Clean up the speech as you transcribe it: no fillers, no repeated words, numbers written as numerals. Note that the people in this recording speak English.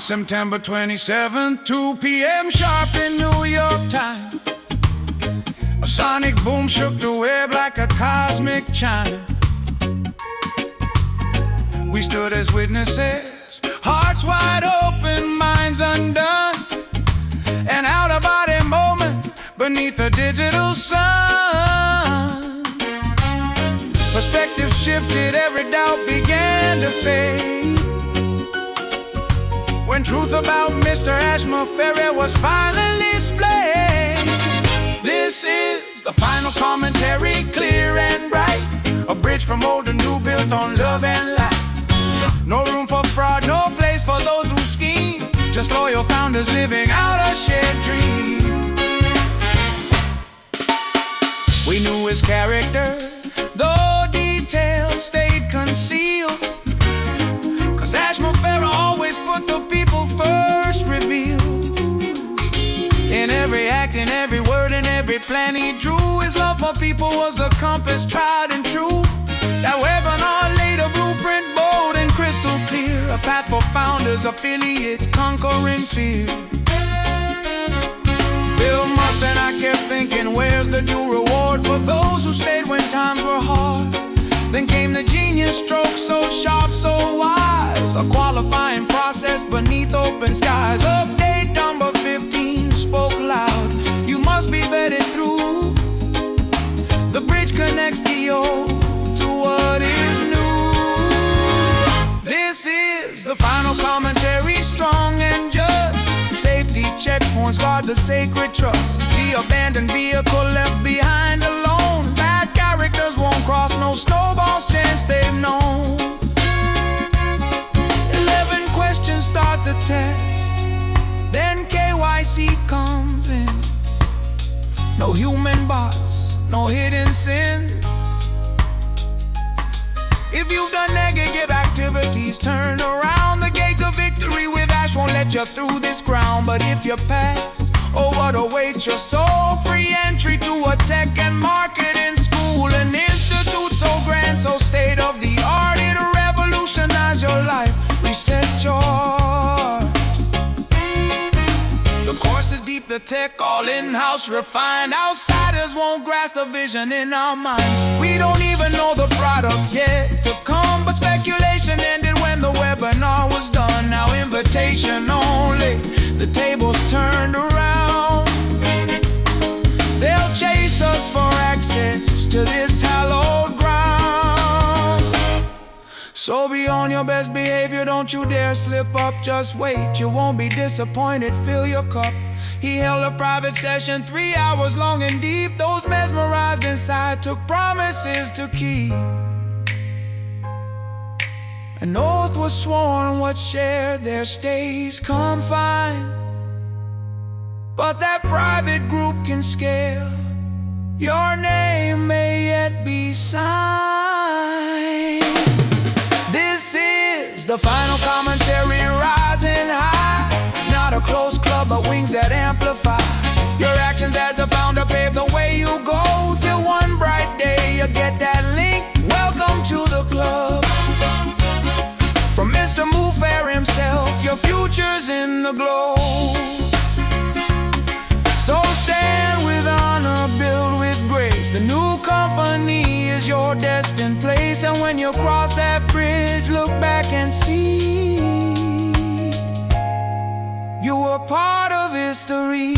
September 27th, 2 p.m. sharp in New York time. A sonic boom shook the web like a cosmic chime. We stood as witnesses, hearts wide open, minds undone. An out-of-body moment beneath a digital sun. Perspective shifted, every doubt began to fade, when truth about Mr. Ashmufareh was finally displayed. This is the final commentary, clear and bright. A bridge from old to new, built on love and light. No room for fraud, no place for those who scheme. Just loyal founders living out a shared dream. We knew his character, though details stayed concealed, 'cause Ashmufareh always put the people first, revealed. In every act, in every word, in every plan he drew, his love for people was a compass tried and true. That webinar laid a blueprint bold and crystal clear, a path for founders, affiliates, conquering fear. Bill Must and I kept thinking, where's the due reward for those who stayed when times were hard? Then came the genius stroke, so sharp, so wise, a qualifying process beneath open skies. Update number 15 spoke loud, you must be vetted through. The bridge connects the old to what is new. This is the final commentary, strong and just. Safety checkpoints guard the sacred trust. The abandoned vehicle left behind alone. Bad characters won't cross, no snowball's chance they've known. 11 questions start the test, then KYC comes in. No human bots, no hidden sins. If you've done negative activities, turn around. The gates of victory with Ash won't let you through this ground. But if you pass, oh, what awaits your soul? Free entry to a tech and marketing school, an institute so grand, so state of the art, it'll revolutionize your life, reset your heart. The course is deep, the tech all in-house, refined. Outsiders won't grasp the vision in our minds. We don't even know the products yet to come, but speculation ended when the webinar was done. Now invitation only, the tables turned around. They'll chase us for access to this hallowed ground. So be on your best behavior, don't you dare slip up, just wait. You won't be disappointed, fill your cup. He held a private session 3 hours long and deep. Those mesmerized inside took promises to keep. An oath was sworn, what's shared there stays confined. But that private group can scale, your name may yet be signed. This is the final commentary, rising high. Not a close club, but wings that amplify. Your actions as a founder pave the way you go, till one bright day you get that link. Welcome to the club. From Mr. Ashmufareh himself, your future's in the glow. So stand with honor, build with grace. The new company is your destined place. And when you cross that bridge, look back and see you were part of history.